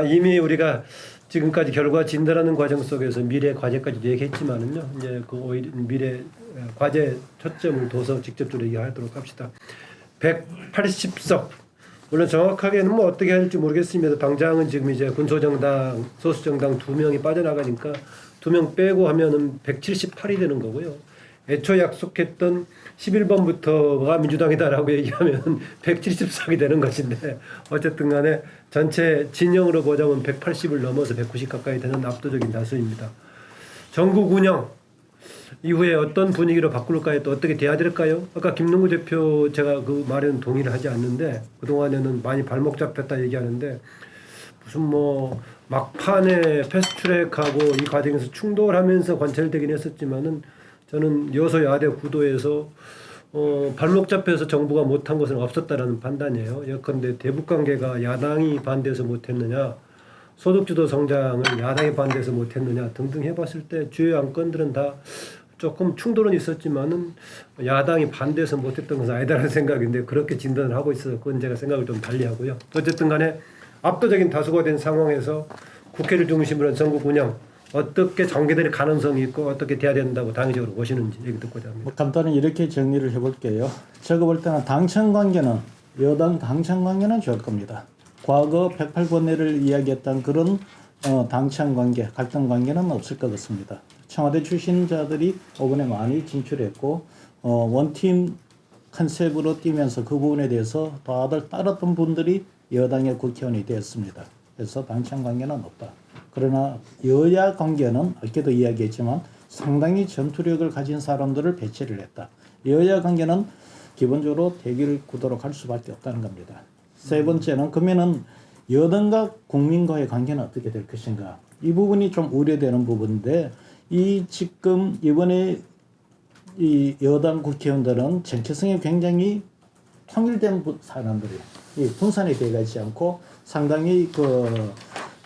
이미 우리가 지금까지 결과 진단하는 과정 속에서 미래 과제까지도 얘기했지만은요. 이제 그 오히려 미래 과제 초점을 둬서 직접적으로 얘기하도록 합시다. 180석. 물론 정확하게는 뭐 어떻게 할지 모르겠습니다. 당장은 지금 이제 군소정당, 소수정당 2명이 빠져나가니까 2명 빼고 하면은 178이 되는 거고요. 애초 약속했던 11번부터가 민주당이다라고 얘기하면 170석이 되는 것인데 어쨌든 간에 전체 진영으로 보자면 180을 넘어서 190 가까이 되는 압도적인 다수입니다. 전국 운영 이후에 어떤 분위기로 바꿀까요? 또 어떻게 돼야 될까요? 아까 김능구 대표 제가 그 말에는 동의를 하지 않는데 그동안에는 많이 발목 잡혔다 얘기하는데 무슨 뭐 막판에 패스트트랙하고 이 과정에서 충돌하면서 관철되긴 했었지만은 저는 여소야대 구도에서 발목 잡혀서 정부가 못한 것은 없었다라는 판단이에요. 예컨대 대북관계가 야당이 반대해서 못했느냐, 소득주도 성장을 야당이 반대해서 못했느냐 등등 해봤을 때 주요 안건들은 다 조금 충돌은 있었지만은 야당이 반대해서 못했던 것은 아니다라는 생각인데 그렇게 진단을 하고 있어서 그건 제가 생각을 좀 달리하고요. 어쨌든 간에 압도적인 다수가 된 상황에서 국회를 중심으로 한 전국 운영 어떻게 전개될 가능성이 있고 어떻게 돼야 된다고 당위적으로 보시는지 얘기 듣고자 합니다. 뭐 간단히 이렇게 정리를 해볼게요. 제가 볼 때는 당청 관계는 여당 당청 관계는 좋을 겁니다. 과거 108번회를 이야기했던 그런 당청 관계, 갈등 관계는 없을 것 같습니다. 청와대 출신자들이 이번에 많이 진출했고 원팀 컨셉으로 뛰면서 그 부분에 대해서 다들 따랐던 분들이 여당의 국회의원이 되었습니다. 그래서 당청 관계는 없다. 그러나 여야 관계는 아까도 이야기했지만 상당히 전투력을 가진 사람들을 배치를 했다. 여야 관계는 기본적으로 대결 구도로 갈 수밖에 없다는 겁니다. 세 번째는 그러면은 여당과 국민과의 관계는 어떻게 될 것인가? 이 부분이 좀 우려되는 부분인데 이 지금 이번에 이 여당 국회의원들은 정체성이 굉장히 통일된 사람들이에요. 이 분산이 되어가지 않고 상당히 그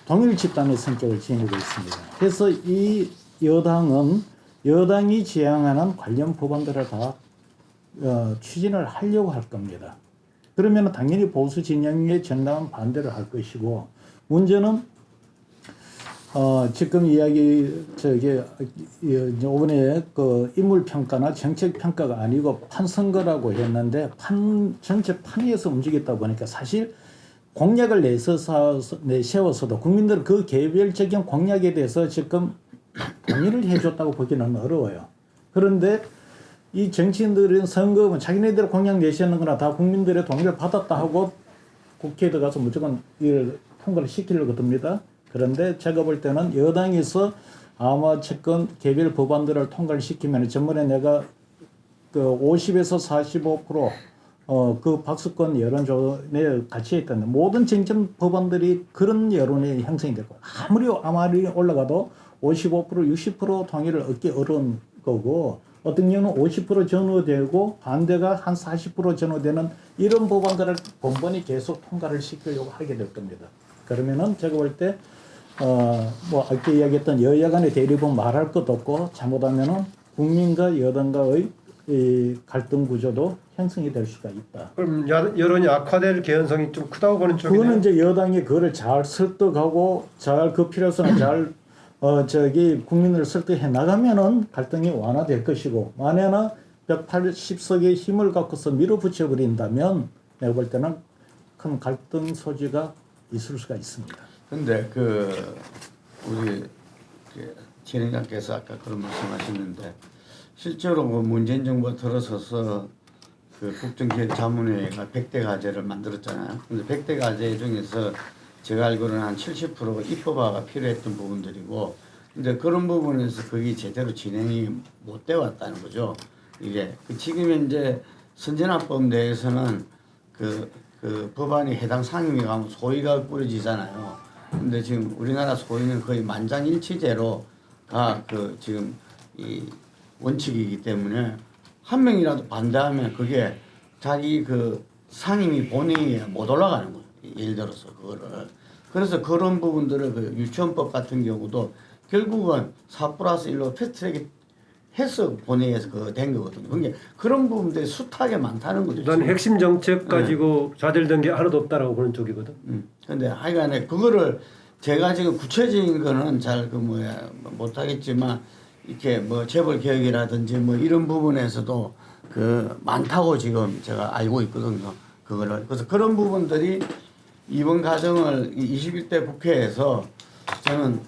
동일 집단의 성격을 지니고 있습니다. 그래서 이 여당은 여당이 지향하는 관련 법안들을 다 추진을 하려고 할 겁니다. 그러면 당연히 보수 진영의 정당은 반대를 할 것이고 문제는 지금 이야기 이번에 그 인물 평가나 정책 평가가 아니고 판선거라고 했는데 전체 판위에서 움직였다 보니까 사실 공약을 내세워서도 국민들은 그 개별적인 공약에 대해서 지금 동의를 해줬다고 보기는 어려워요. 그런데 이 정치인들은 선거면 자기네들 공약 내세우는 거나 다 국민들의 동의를 받았다 하고 국회에 들어가서 무조건 이걸 통과를 시키려고 듭니다. 그런데 제가 볼 때는 여당에서 아마 채권 개별 법안들을 통과를 시키면 전번에 내가 그 50에서 45% 그 박수권 여론조에 같이 있던 모든 쟁점 법안들이 그런 여론이 형성이 되고 아무리 올라가도 55% 60% 동의를 얻기 어려운 거고 어떤 경우는 50% 전후되고 반대가 한 40% 전후되는 이런 법안들을 번번이 계속 통과를 시키려고 하게 될 겁니다. 그러면은 제가 볼 때 뭐 아까 이야기했던 여야 간의 대립은 말할 것도 없고 잘못하면은 국민과 여당과의 이 갈등 구조도 형성이 될 수가 있다. 그럼 여론이 악화될 개연성이 좀 크다고 보는 쪽이네요. 그거는 이제 여당이 그거를 잘 설득하고 잘 그 필요성을 잘 국민을 설득해 나가면은 갈등이 완화될 것이고 만약에 180석의 힘을 갖고서 밀어붙여 버린다면 내가 볼 때는 큰 갈등 소지가 있을 수가 있습니다. 근데 우리 진행자께서 아까 그런 말씀하셨는데 실제로 문재인 정부가 들어서서 그 국정기획자문회가 100대 과제를 만들었잖아요. 근데 100대 과제 중에서 제가 알기로는 한 70%가 입법화가 필요했던 부분들이고, 근데 그런 부분에서 그게 제대로 진행이 못 되어 왔다는 거죠. 이게 지금 현재 선진화법 내에서는 그 법안이 해당 상임위 가면 소위가 꾸려지잖아요. 근데 지금 우리나라 소위는 거의 만장일치제로가 지금 이 원칙이기 때문에 한 명이라도 반대하면 그게 자기 상임위 본회의에 못 올라가는 거예요. 예를 들어서 그거를. 그래서 그런 부분들을 유치원법 같은 경우도 결국은 4+1로 패스트트랙이 해서 본회의에서 그 된 거거든요. 그러니까 그런 부분들이 숱하게 많다는 거죠. 나는 지금. 핵심 정책 가지고 좌절된 게 하나도 없다라고 보는 쪽이거든. 근데 하여간에 그거를 제가 지금 구체적인 거는 잘 그 뭐야 못하겠지만 이렇게 뭐 재벌 개혁이라든지 뭐 이런 부분에서도 그 많다고 지금 제가 알고 있거든요. 그거를 그래서 그런 부분들이 이번 과정을 21대 국회에서 저는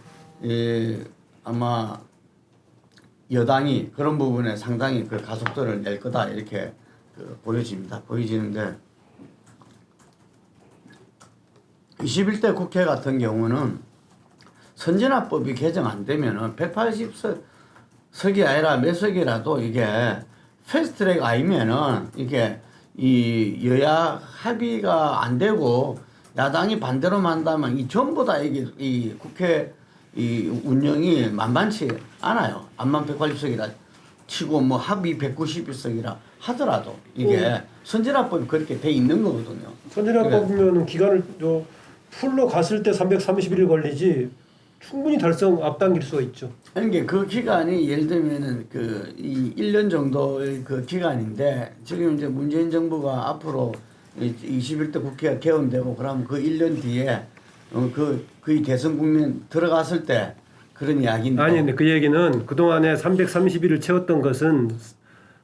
아마 여당이 그런 부분에 상당히 그 가속도를 낼 거다 이렇게 그 보여지는데 21대 국회 같은 경우는 선진화법이 개정 안 되면은 180석이 아니라 몇 석이라도 이게 패스트트랙 아니면은 이게 이 여야 합의가 안 되고 야당이 반대로 한다면 이 전부 다 이게 이 국회 이 운영이 만만치 않아요. 암만 180석이라 치고 뭐 합의 191석이라 하더라도 이게 선진화법이 그렇게 돼 있는 거거든요. 선진화법이면 기간을 풀로 갔을 때 331일 걸리지 충분히 달성 앞당길 수가 있죠. 그러니까 그 기간이 예를 들면은 그 이 1년 정도의 그 기간인데 지금 이제 문재인 정부가 앞으로 21대 국회가 개원되고 그러면 그 1년 뒤에 그 대선 국면 들어갔을 때 그런 이야기인데 아니 근데 그 얘기는 그동안에 331을 채웠던 것은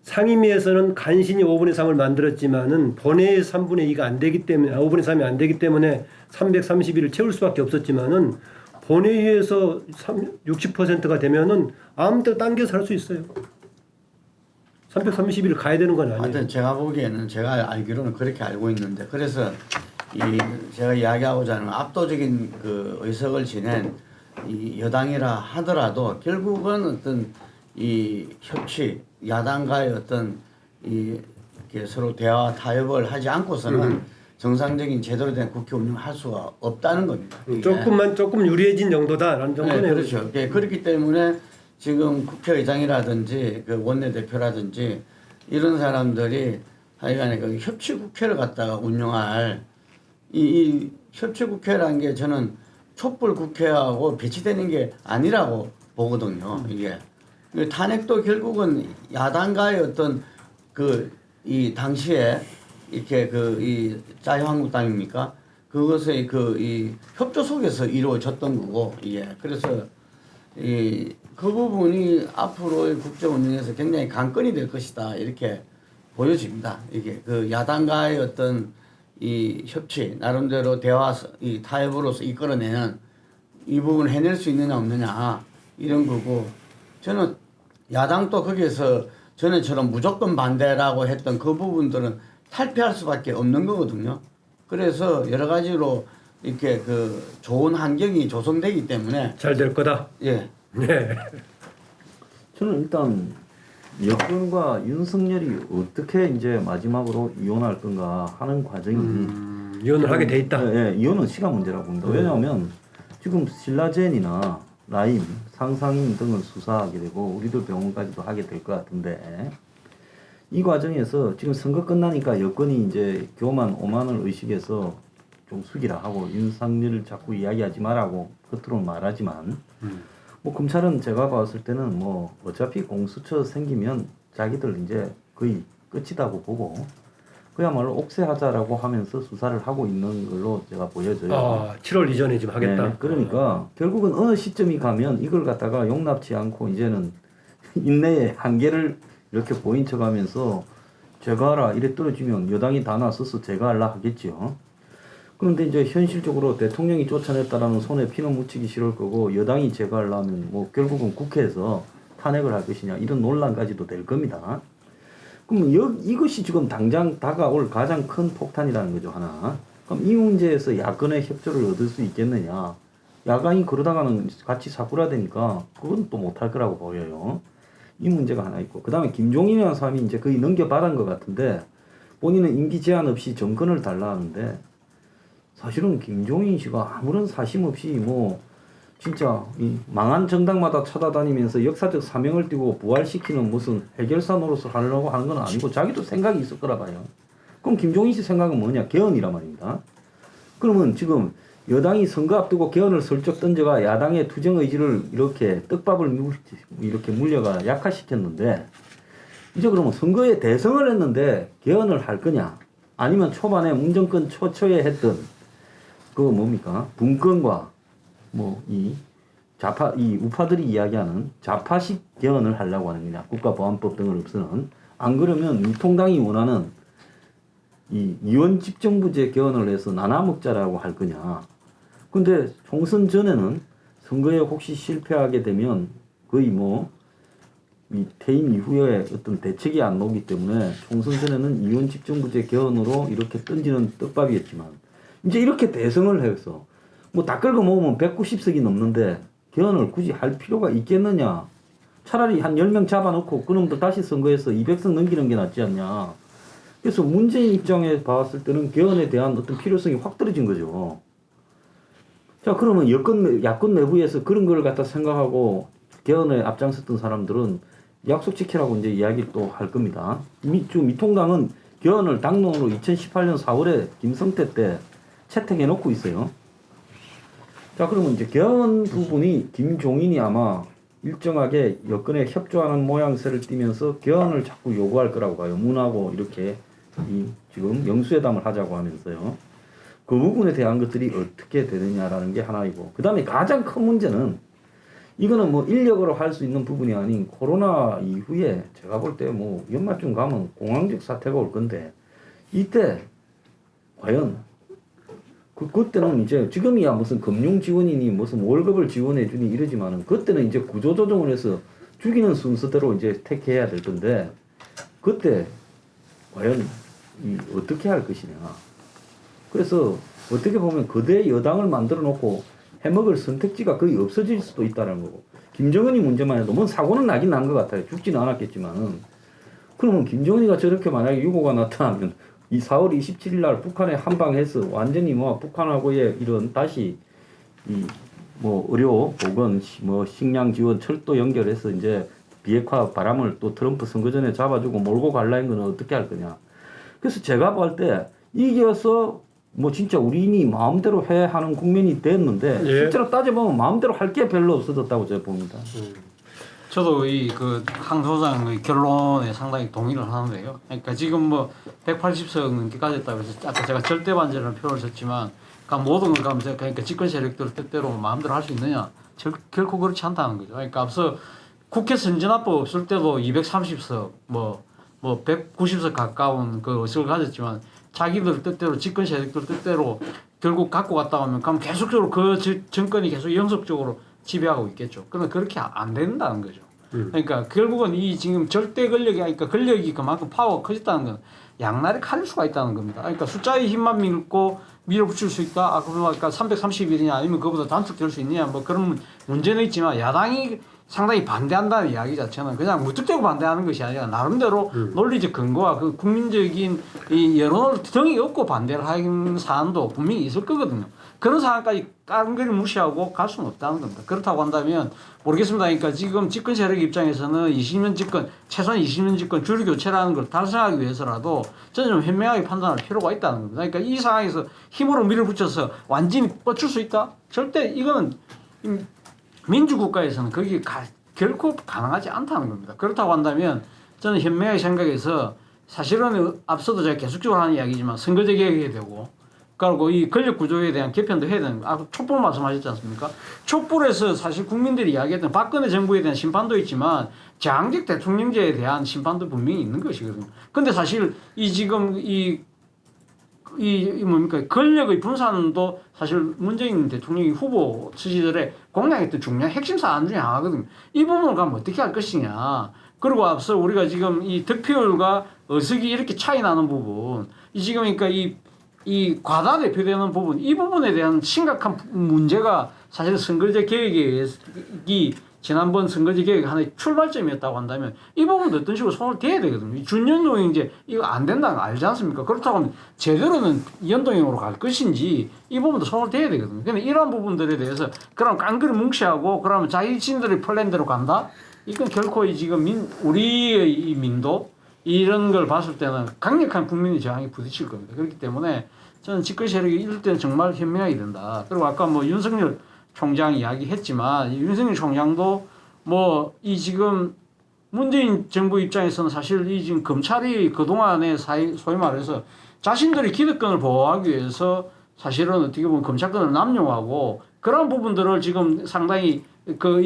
상임위에서는 간신히 5분의 3을 만들었지만은 본회의 3분의 2가 안 되기 때문에 5분의 3이 안 되기 때문에 331을 채울 수밖에 없었지만은 본회의에서 60%가 되면은 아무 때나 당겨서 할 수 있어요. 331을 가야 되는 건 아니에요. 하여튼 제가 보기에는 제가 알기로는 그렇게 알고 있는데 그래서 제가 이야기하고자 하는 압도적인 그 의석을 지낸 이 여당이라 하더라도 결국은 어떤 이 협치 야당과의 어떤 이렇게 서로 대화 타협을 하지 않고서는 정상적인 제대로 된 국회 운영할 수가 없다는 겁니다. 이게. 조금 유리해진 정도다라는 정도네요. 네, 그렇죠. 예, 그렇기 때문에 지금 국회의장이라든지 그 원내대표라든지 이런 사람들이 하여간에 그 협치국회를 갖다가 운영할 이 협치국회라는 게 저는 촛불국회하고 배치되는 게 아니라고 보거든요. 이게 탄핵도 결국은 야당과의 어떤 이 당시에 이렇게 이 자유한국당입니까? 그것의 이 협조 속에서 이루어졌던 거고, 이게 그래서 그 부분이 앞으로의 국정 운영에서 굉장히 관건이 될 것이다 이렇게 보여집니다. 이게 그 야당과의 어떤 이 협치 나름대로 대화 이 타협으로서 이끌어내는 이 부분을 해낼 수 있느냐 없느냐 이런 거고 저는 야당도 거기에서 전에처럼 무조건 반대라고 했던 그 부분들은 탈피할 수밖에 없는 거거든요. 그래서 여러 가지로 이렇게 그 좋은 환경이 조성되기 때문에 잘 될 거다. 예. 네. 저는 일단 여권과 윤석열이 어떻게 이제 마지막으로 이혼할 건가 하는 과정이 이혼을 하게 돼 있다. 예, 이혼은 시간 문제라고 봅니다. 왜냐하면 지금 신라젠이나 라임, 상상인 등을 수사하게 되고 우리들 병원까지도 하게 될 것 같은데 이 과정에서 지금 선거 끝나니까 여권이 이제 교만 오만을 의식해서 좀 숙이라 하고 윤석열을 자꾸 이야기하지 말라고 겉으로는 말하지만 뭐 검찰은 제가 봤을 때는 뭐 어차피 공수처 생기면 자기들 이제 거의 끝이다고 보고 그야말로 옥세하자라고 하면서 수사를 하고 있는 걸로 제가 보여져요. 7월 이전에 지금 하겠다. 네, 그러니까 결국은 어느 시점이 가면 이걸 갖다가 용납치 않고 이제는 인내의 한계를 이렇게 보인 척하면서 제거하라 이래 떨어지면 여당이 다 나서서 제거하려 하겠지요. 그런데 이제 현실적으로 대통령이 쫓아냈다라는 손에 피는 묻히기 싫을 거고 여당이 제거하려면 뭐 결국은 국회에서 탄핵을 할 것이냐 이런 논란까지도 될 겁니다. 그럼 이것이 지금 당장 다가올 가장 큰 폭탄이라는 거죠 하나. 그럼 이 문제에서 야권의 협조를 얻을 수 있겠느냐? 야당이 그러다가는 같이 사꾸라되니까 그건 또 못할 거라고 보여요. 이 문제가 하나 있고 그 다음에 김종인이라는 사람이 이제 거의 넘겨받은 것 같은데 본인은 임기 제한 없이 정권을 달라 하는데 사실은 김종인 씨가 아무런 사심 없이 뭐 진짜 이 망한 정당마다 찾아다니면서 역사적 사명을 띠고 부활시키는 무슨 해결사 노릇을 하려고 하는 건 아니고 자기도 생각이 있을 거라 봐요. 그럼 김종인 씨 생각은 뭐냐? 개헌이란 말입니다. 그러면 지금 여당이 선거 앞두고 개헌을 슬쩍 던져가 야당의 투쟁 의지를 이렇게 떡밥을 이렇게 물려가 약화시켰는데 이제 그러면 선거에 대성을 했는데 개헌을 할 거냐? 아니면 초반에 문정권 초초에 했던 그 뭡니까? 분권과 뭐 이 좌파 이 우파들이 이야기하는 좌파식 개헌을 하려고 하는 거냐? 국가보안법 등을 없애는 안 그러면 미통당이 원하는 이 이원 집정부제 개헌을 해서 나눠먹자라고 할 거냐? 근데 총선 전에는 선거에 혹시 실패하게 되면 거의 뭐 이 퇴임 이후에 어떤 대책이 안 나오기 때문에 총선 전에는 이원 집정부제 개헌으로 이렇게 던지는 떡밥이었지만 이제 이렇게 대성을 해서 뭐 다 끌고 모으면 190석이 넘는데 개헌을 굳이 할 필요가 있겠느냐? 차라리 한 10명 잡아놓고 그놈들 다시 선거해서 200석 넘기는 게 낫지 않냐? 그래서 문재인 입장에 봤을 때는 개헌에 대한 어떤 필요성이 확 떨어진 거죠. 자, 그러면 야권 내부에서 그런 걸 갖다 생각하고 개헌에 앞장섰던 사람들은 약속 지키라고 이제 이야기를 또 할 겁니다. 지금 미통당은 개헌을 당론으로 2018년 4월에 김성태 때 채택해 놓고 있어요. 자, 그러면 이제 개헌 부분이 김종인이 아마 일정하게 여권에 협조하는 모양새를 띠면서 개헌을 자꾸 요구할 거라고 봐요. 문하고 이렇게 지금 영수회담을 하자고 하면서요. 그 부분에 대한 것들이 어떻게 되느냐라는 게 하나이고, 그 다음에 가장 큰 문제는 이거는 뭐 인력으로 할 수 있는 부분이 아닌 코로나 이후에 제가 볼 때 뭐 연말쯤 가면 공황적 사태가 올 건데 이때 과연 그때는 이제 지금이야 무슨 금융 지원이니 무슨 월급을 지원해 주니 이러지만은 그때는 이제 구조 조정을 해서 죽이는 순서대로 이제 택해야 될 건데 그때 과연 어떻게 할 것이냐. 그래서 어떻게 보면 거대 여당을 만들어 놓고 해먹을 선택지가 거의 없어질 수도 있다는 거고, 김정은이 문제만 해도 뭔 사고는 나긴 난 것 같아요. 죽지는 않았겠지만은. 그러면 김정은이가 저렇게 만약에 유고가 나타나면 이 4월 27일 날 북한에 한방해서 완전히 뭐 북한하고의 이런 다시 이 뭐 의료, 보건, 뭐 식량 지원, 철도 연결해서 이제 비핵화 바람을 또 트럼프 선거 전에 잡아주고 몰고 갈라는 건 어떻게 할 거냐. 그래서 제가 볼 때 이겨서 뭐 진짜 우리인이 마음대로 해 하는 국면이 됐는데 예. 실제로 따져보면 마음대로 할 게 별로 없어졌다고 제가 봅니다. 저도 강 소장의 결론에 상당히 동의를 하는데요. 그러니까 지금 뭐 180석 넘게까지 했다고 해서 아까 제가 절대 반대라는 표현을 썼지만 모든 걸 가면서 그러니까 집권 세력들 뜻대로 마음대로 할 수 있느냐? 결코 그렇지 않다는 거죠. 그러니까 앞서 국회 선진화법 없을 때도 230석 뭐 190석 가까운 그 의석을 가졌지만 자기들 뜻대로 집권 세력들 뜻대로 결국 갖고 갔다 오면 그럼 계속적으로 그 정권이 계속 영속적으로 지배하고 있겠죠. 그러나 그렇게 안 된다는 거죠. 그러니까 결국은 이 지금 절대 권력이 그러니까 권력이 그만큼 파워가 커졌다는 건 양날의 칼일 수가 있다는 겁니다. 그러니까 숫자의 힘만 믿고 밀어붙일 수 있다. 그러니까 330일이냐 아니면 그보다 단축될 수 있느냐 뭐 그런 문제는 있지만 야당이 상당히 반대한다는 이야기 자체는 그냥 무턱대고 반대하는 것이 아니라 나름대로 논리적 근거와 그 국민적인 이 여론을 등이 업고 반대를 하는 사안도 분명히 있을 거거든요. 그런 상황까지 깡그리 무시하고 갈 수는 없다는 겁니다. 그렇다고 한다면 모르겠습니다. 그러니까 지금 집권 세력 입장에서는 20년 집권, 최소한 20년 집권 주류 교체라는 걸 달성하기 위해서라도 저는 좀 현명하게 판단할 필요가 있다는 겁니다. 그러니까 이 상황에서 힘으로 밀어붙여서 완전히 뻗출 수 있다? 절대 이거는 민주국가에서는 그게 결코 가능하지 않다는 겁니다. 그렇다고 한다면 저는 현명하게 생각해서 사실은 앞서도 제가 계속적으로 하는 이야기지만 선거제 개혁해야 되고 그리고 이 권력 구조에 대한 개편도 해야 되는 거. 촛불 말씀하셨지 않습니까? 촛불에서 사실 국민들이 이야기했던 박근혜 정부에 대한 심판도 있지만 장직 대통령제에 대한 심판도 분명히 있는 것이거든요. 근데 사실 지금 뭡니까 권력의 분산도 사실 문재인 대통령이 후보 시절에 공략했던 중요한 핵심 사안 중에 하나거든요. 이 부분을 가면 어떻게 할 것이냐. 그리고 앞서 우리가 지금 이 득표율과 의석이 이렇게 차이 나는 부분, 지금 그러니까 이 과다 대표되는 부분, 이 부분에 대한 심각한 문제가 사실 선거제 개혁이 지난번 선거제 개혁 하나의 출발점이었다고 한다면 이 부분도 어떤 식으로 손을 대야 되거든요. 준연동형제 이거 안 된다는 거 알지 않습니까? 그렇다고 하면 제대로는 연동형으로 갈 것인지 이 부분도 손을 대야 되거든요. 근데 이러한 부분들에 대해서 그럼 깡그리 뭉치하고 그러면 자신들의 플랜대로 간다? 이건 결코 지금 우리의 이 민도 이런 걸 봤을 때는 강력한 국민의 저항이 부딪힐 겁니다. 그렇기 때문에 저는 집권 세력이 이럴 때는 정말 현명하게 된다. 그리고 아까 뭐 윤석열 총장 이야기했지만 윤석열 총장도 뭐 이 지금 문재인 정부 입장에서는 사실 이 지금 검찰이 그동안에 소위 말해서 자신들의 기득권을 보호하기 위해서 사실은 어떻게 보면 검찰권을 남용하고 그런 부분들을 지금 상당히 그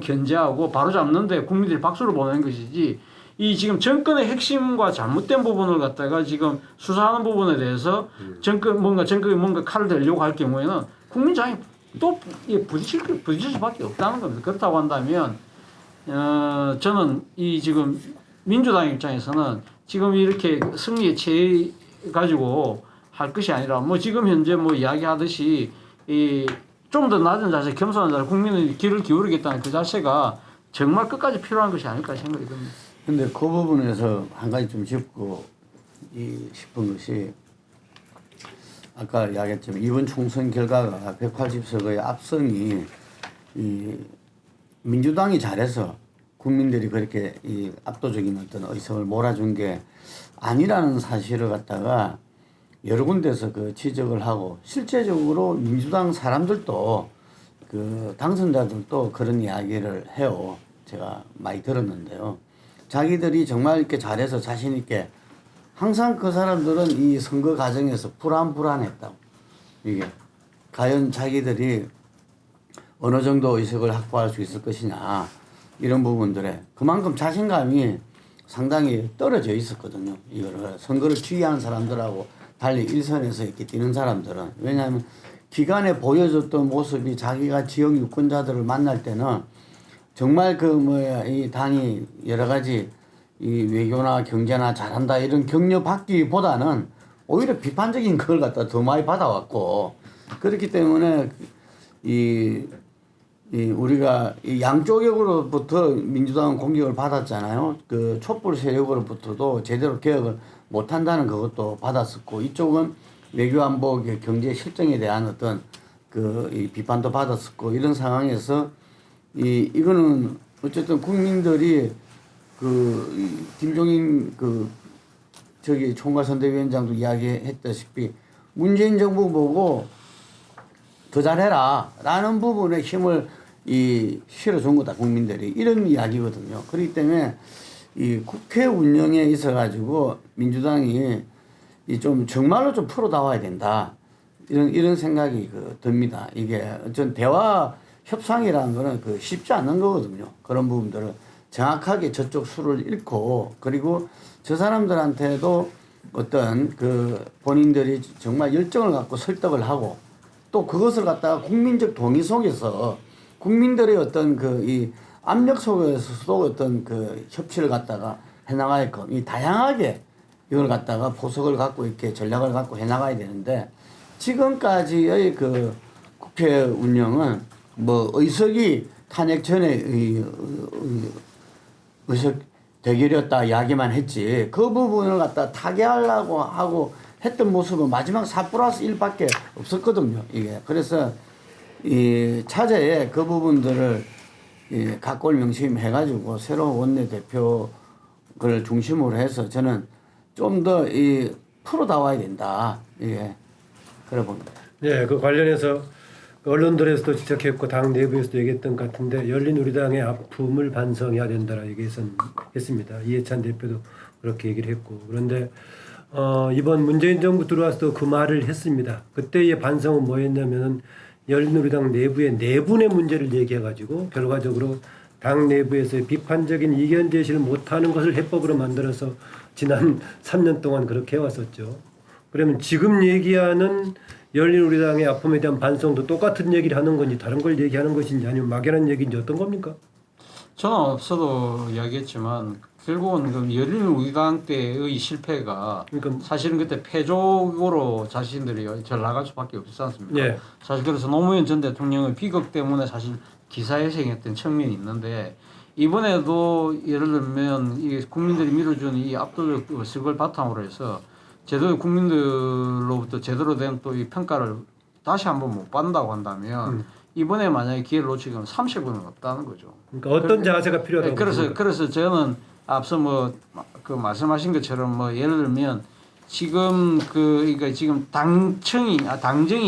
견제하고 바로잡는데 국민들이 박수를 보내는 것이지 이 지금 정권의 핵심과 잘못된 부분을 갖다가 지금 수사하는 부분에 대해서 정권이 뭔가 칼을 들려고 할 경우에는 국민장이 또 부딪힐 수밖에 없다는 겁니다. 그렇다고 한다면 저는 이 지금 민주당 입장에서는 지금 이렇게 승리에 취해 가지고 할 것이 아니라 뭐 지금 현재 뭐 이야기하듯이 이 좀 더 낮은 자세, 겸손한 자세, 국민의 귀를 기울이겠다는 그 자세가 정말 끝까지 필요한 것이 아닐까 생각이 듭니다. 근데 그 부분에서 한 가지 좀 짚고 싶은 것이 아까 이야기했지만 이번 총선 결과가 180석의 압승이 이 민주당이 잘해서 국민들이 그렇게 이 압도적인 어떤 의석을 몰아준 게 아니라는 사실을 갖다가 여러 군데서 그 지적을 하고 실제적으로 민주당 사람들도 그 당선자들도 그런 이야기를 해요. 제가 많이 들었는데요. 자기들이 정말 이렇게 잘해서 자신 있게 항상 그 사람들은 이 선거 과정에서 불안했다고. 이게 과연 자기들이 어느 정도 의석을 확보할 수 있을 것이냐 이런 부분들에 그만큼 자신감이 상당히 떨어져 있었거든요. 이거를 선거를 지휘하는 사람들하고 달리 일선에서 이렇게 뛰는 사람들은 왜냐하면 기간에 보여줬던 모습이 자기가 지역 유권자들을 만날 때는 정말 이 당이 여러 가지 이 외교나 경제나 잘한다 이런 격려 받기보다는 오히려 비판적인 걸 갖다 더 많이 받아왔고 그렇기 때문에 우리가 이 양쪽으로부터 민주당은 공격을 받았잖아요. 그 촛불 세력으로부터도 제대로 개혁을 못한다는 그것도 받았었고 이쪽은 외교안보 경제 실정에 대한 어떤 이 비판도 받았었고 이런 상황에서 이거는 어쨌든 국민들이 김종인 총괄선대위원장도 이야기했다시피 문재인 정부 보고 더 잘해라 라는 부분에 힘을 실어준 거다 국민들이 이런 이야기거든요. 그렇기 때문에 이 국회 운영에 있어 가지고 민주당이 좀 정말로 좀 풀어나와야 된다 이런 생각이 듭니다. 이게 어떤 대화 협상이라는 거는 쉽지 않는 거거든요. 그런 부분들을 정확하게 저쪽 수를 읽고 그리고 저 사람들한테도 어떤 본인들이 정말 열정을 갖고 설득을 하고 또 그것을 갖다가 국민적 동의 속에서 국민들의 어떤 이 압력 속에서도 어떤 협치를 갖다가 해나가게끔 이 다양하게 이걸 갖다가 포석을 갖고 이렇게 전략을 갖고 해나가야 되는데 지금까지의 국회 운영은 뭐 의석이 탄핵 전에 의석 대결이었다 이야기만 했지 그 부분을 갖다 타개하려고 하고 했던 모습은 마지막 4+1밖에 없었거든요. 이게 그래서 이 차제에 그 부분들을 각골 명심해가지고 새로운 원내대표를 중심으로 해서 저는 좀 더 풀어나와야 된다. 이게 그래 봅니다. 네, 그 관련해서 언론들에서도 지적했고 당 내부에서도 얘기했던 것 같은데 열린우리당의 아픔을 반성해야 된다라 얘기했습니다. 이해찬 대표도 그렇게 얘기를 했고 그런데 이번 문재인 정부 들어와서도 그 말을 했습니다. 그때의 반성은 뭐였냐면은 열린우리당 내부의 내분의 문제를 얘기해가지고 결과적으로 당 내부에서 비판적인 이견 제시를 못하는 것을 해법으로 만들어서 지난 3년 동안 그렇게 해왔었죠. 그러면 지금 얘기하는 열린우리당의 아픔에 대한 반성도 똑같은 얘기를 하는 건지 다른 걸 얘기하는 것인지 아니면 막연한 얘기인지 어떤 겁니까? 저는 앞서도 이야기했지만 결국은 열린우리당 때의 실패가 그러니까 사실은 그때 패족으로 자신들이 전락할 수밖에 없지 않습니까? 예. 사실 그래서 노무현 전 대통령의 비극 때문에 사실 기사회생했던 측면이 있는데 이번에도 예를 들면 이 국민들이 밀어준 이 압도적 의석을 바탕으로 해서 제대로 국민들로부터 제대로 된 또 이 평가를 다시 한번 못 받는다고 한다면 이번에 만약에 기회를 놓치면 30분은 없다는 거죠. 그러니까 어떤 자세가 필요하다고 그래서 저는 앞서 뭐 그 말씀하신 것처럼 뭐 예를 들면 지금 그러니까 지금 당정이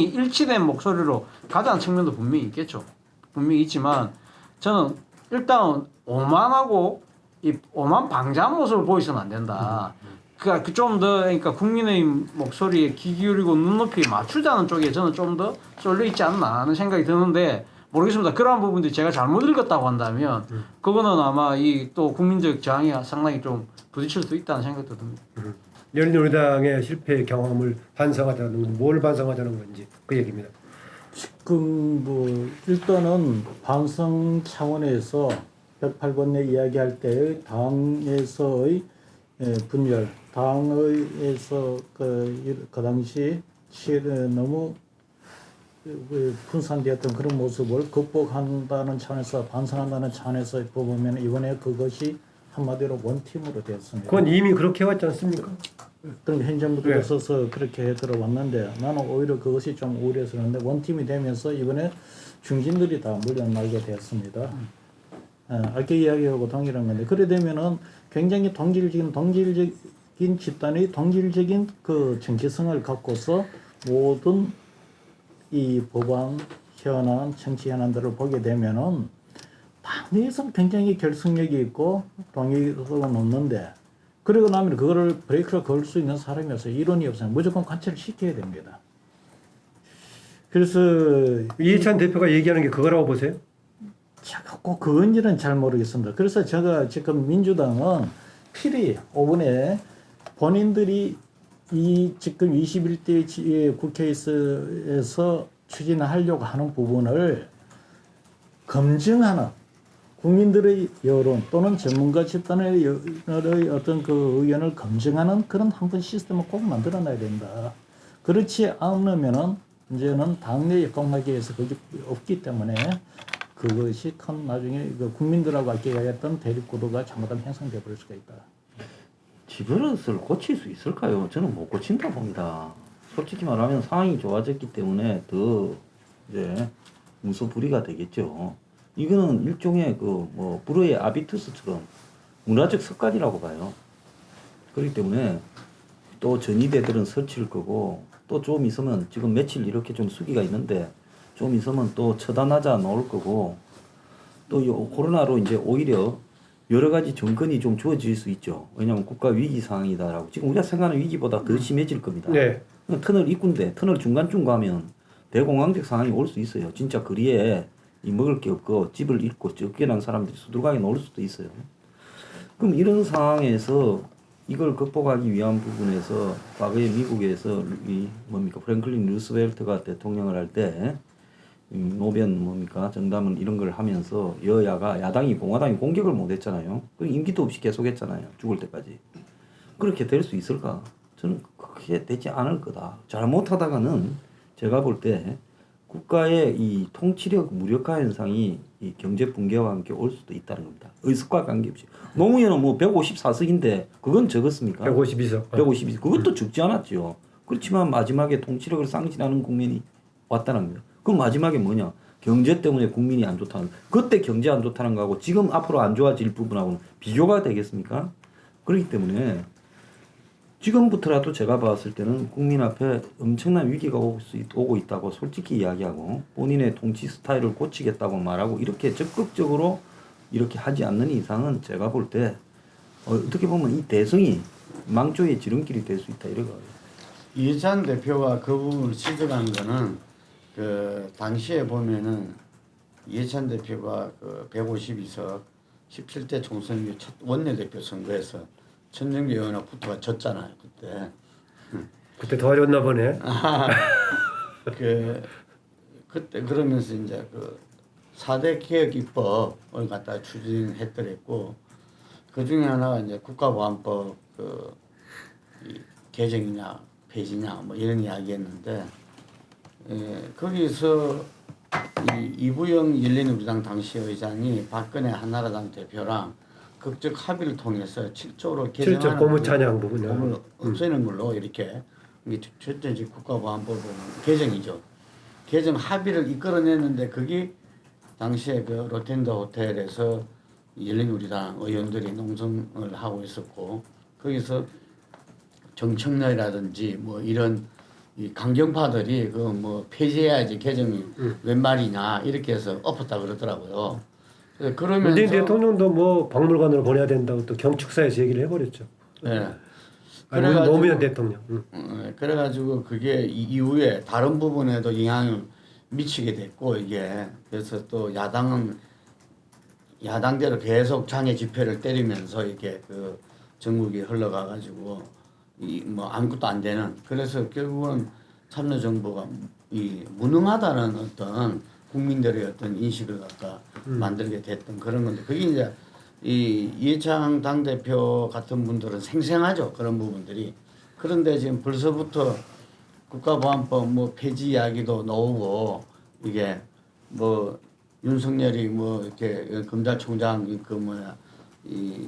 일치된 목소리로 가자는 측면도 분명히 있겠죠. 분명히 있지만 저는 일단 오만하고 이 오만 방자한 모습을 보이서는 안 된다. 그러니까 좀 더 그러니까 국민의 목소리에 귀 기울이고 눈높이 맞추자는 쪽에 저는 좀 더 쏠려 있지 않나 하는 생각이 드는데 모르겠습니다. 그러한 부분들이 제가 잘못 읽었다고 한다면 그거는 아마 이 또 국민적 저항이 상당히 좀 부딪힐 수 있다는 생각도 듭니다. 열린우리당의 실패 경험을 반성하자는 건 뭘 반성하자는 건지 그 얘기입니다. 지금 뭐 일단은 반성 차원에서 108번에 이야기할 때의 당에서의 분열, 당에서 그 당시 너무 분산되었던 그런 모습을 극복한다는 차원에서 반성한다는 차원에서 보면 이번에 그것이 한마디로 원팀으로 되었습니다. 그건 이미 그렇게 해왔지 않습니까? 그럼 현재부터 있어서 그렇게 들어왔는데 나는 오히려 그것이 좀 우려스러운데 원팀이 되면서 이번에 중진들이 다 물러나게 되었습니다. 아까 이야기하고 동일한 건데 그래 되면은 굉장히 동질적인 집단의 동질적인 그 정체성을 갖고서 모든 이 법안 현안 정치 현안들을 보게 되면은 당내에서는 굉장히 결속력이 있고 동의도가 높는데 그러고 나면 그거를 브레이크를 걸 수 있는 사람이 없어요. 이론이 없어요. 무조건 관철을 시켜야 됩니다. 그래서 이해찬 대표가 얘기하는 게 그거라고 보세요? 제가 꼭 그건지는 잘 모르겠습니다. 그래서 제가 지금 민주당은 필히 5분에 본인들이 이 지금 21대 국회에서 추진하려고 하는 부분을 검증하는 국민들의 여론 또는 전문가 집단의 어떤 그 의견을 검증하는 그런 한번 시스템을 꼭 만들어놔야 된다. 그렇지 않으면은 이제는 당내 역공하기에서 그게 없기 때문에 그것이 큰 나중에 국민들하고 아끼가했던 대립구도가 잘못하면 형성돼 버릴 수가 있다. 지버릇을 고칠 수 있을까요? 저는 못 고친다 봅니다. 솔직히 말하면 상황이 좋아졌기 때문에 더 이제 무소불위가 되겠죠. 이거는 일종의 그 뭐 불어의 아비투스처럼 문화적 습관이라고 봐요. 그렇기 때문에 또 전위대들은 설칠 거고 또 좀 있으면 지금 며칠 이렇게 좀 수기가 있는데 좀 있으면 또 처단하자 나올 거고 또 코로나로 이제 오히려 여러 가지 정권이 좀 주어질 수 있죠. 왜냐하면 국가 위기 상황이다라고 지금 우리가 생각하는 위기보다 더 심해질 겁니다. 네. 터널 입구인데 터널 중간쯤 가면 대공황적 상황이 올 수 있어요. 진짜 거리에 이 먹을 게 없고 집을 잃고 쫓겨난 사람들이 수두룩하게 나올 수도 있어요. 그럼 이런 상황에서 이걸 극복하기 위한 부분에서 과거에 미국에서 이 뭡니까 프랭클린 루스벨트가 대통령을 할 때 노변 뭡니까 정담은 이런 걸 하면서 여야가 야당이 공화당이 공격을 못했잖아요. 그 임기도 없이 계속했잖아요. 죽을 때까지. 그렇게 될 수 있을까? 저는 그렇게 되지 않을 거다. 잘못하다가는 제가 볼 때 국가의 이 통치력 무력화 현상이 이 경제 붕괴와 함께 올 수도 있다는 겁니다. 의석과 관계없이. 노무현은 뭐 154석인데 그건 적었습니까? 152석. 152석. 그것도 적지 않았죠. 그렇지만 마지막에 통치력을 상실하는 국면이 왔다는 거예요. 그럼 마지막에 뭐냐? 경제 때문에 국민이 안 좋다는 그때 경제 안 좋다는 거하고 지금 앞으로 안 좋아질 부분하고는 비교가 되겠습니까? 그렇기 때문에 지금부터라도 제가 봤을 때는 국민 앞에 엄청난 위기가 오고 있다고 솔직히 이야기하고 본인의 통치 스타일을 고치겠다고 말하고 이렇게 적극적으로 이렇게 하지 않는 이상은 제가 볼 때 어떻게 보면 이 대성이 망조의 지름길이 될 수 있다 이러거든요. 이해찬 대표가 그 부분을 지적한 거는 그 당시에 보면은 이해찬 대표가 그 152석 17대 총선 이후 첫 원내대표 선거에서 천정배 의원하고부터가 졌잖아요 그때. 그때 도와줬나 보네. 그때 그러면서 이제 그 4대 개혁 입법을 갖다 추진했더랬고 그 중에 하나가 이제 국가보안법 이 개정이냐 폐지냐 뭐 이런 이야기했는데 거기서 이부영 열린우리당 당시 의장이 박근혜 한나라당 대표랑 극적 합의를 통해서 7조로 개정하는 고무찬양 부분을 법을 없애는 걸로 이렇게 첫째 국가보안법은 개정이죠. 개정 합의를 이끌어냈는데 그게 당시에 그 로텐더 호텔에서 열린우리당 의원들이 농성을 하고 있었고 거기서 정청래라든지 뭐 이런 이 강경파들이 그 뭐 폐지해야지 개정이 웬 말이냐 이렇게 해서 엎었다 그러더라고요. 그래서 그러면서 문재인 대통령도 뭐 박물관으로 보내야 된다고 또 경축사에서 얘기를 해버렸죠. 예. 아니, 노무현 대통령. 그래가지고 그게 이후에 다른 부분에도 영향을 미치게 됐고 이게 그래서 또 야당대로 계속 장애 집회를 때리면서 이렇게 그 전국이 흘러가가지고 이 뭐 아무것도 안 되는 그래서 결국은 참여정부가 이 무능하다는 어떤 국민들의 어떤 인식을 갖다 만들게 됐던 그런 건데 그게 이제 이 이해창 당대표 같은 분들은 생생하죠 그런 부분들이 그런데 지금 벌써부터 국가보안법 뭐 폐지 이야기도 나오고 이게 뭐 윤석열이 뭐 이렇게 검찰총장 그 뭐야 이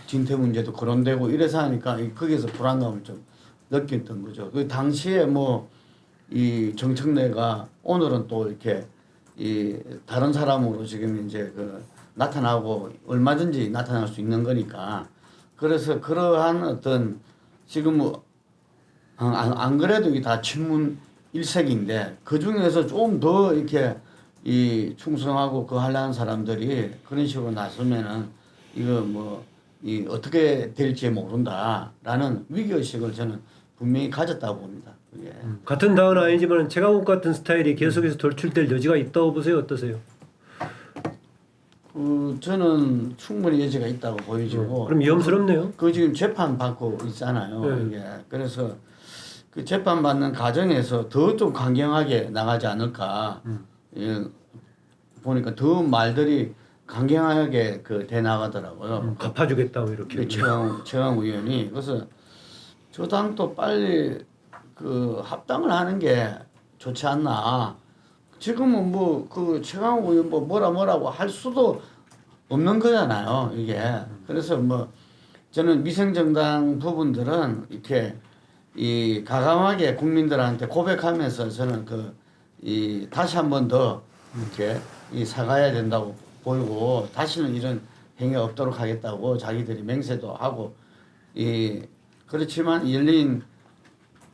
진퇴 문제도 거론되고 이래서 하니까 거기에서 불안감을 좀 느꼈던 거죠. 그 당시에 뭐 이 정청래가 오늘은 또 이렇게 이 다른 사람으로 지금 이제 그 나타나고 얼마든지 나타날 수 있는 거니까 그래서 그러한 어떤 지금 뭐 안 그래도 이게 다 친문 일색인데 그 중에서 좀 더 이렇게 이 충성하고 그 하려는 사람들이 그런 식으로 나서면은 이거 뭐 이 어떻게 될지 모른다라는 위기 의식을 저는 분명히 가졌다고 봅니다. 그게. 같은 당은 아니지만 최강욱 같은 스타일이 계속해서 돌출될 여지가 있다고 보세요. 어떠세요? 저는 충분히 여지가 있다고 보여지고. 그럼 위험스럽네요. 그 지금 재판 받고 있잖아요. 네. 이게 그래서 그 재판 받는 과정에서 더 좀 강경하게 나가지 않을까. 예, 보니까 더 말들이 강경하게 그 돼 나가더라고요. 갚아주겠다 뭐 이렇게. 최강 의원이 그래서 저 당도 빨리 그 합당을 하는 게 좋지 않나. 지금은 뭐 그 최강 의원 뭐 뭐라고 할 수도 없는 거잖아요. 이게 그래서 뭐 저는 미성정당 부분들은 이렇게 이 가감하게 국민들한테 고백하면서 저는 그 이 다시 한 번 더 이렇게 이 사과해야 된다고 보이고 다시는 이런 행위가 없도록 하겠다고 자기들이 맹세도 하고 이 그렇지만 열린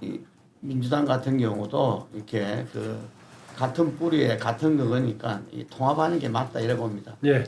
이 민주당 같은 경우도 이렇게 그 같은 뿌리에 같은 그거니까 이 통합하는 게 맞다 이래 봅니다. 예.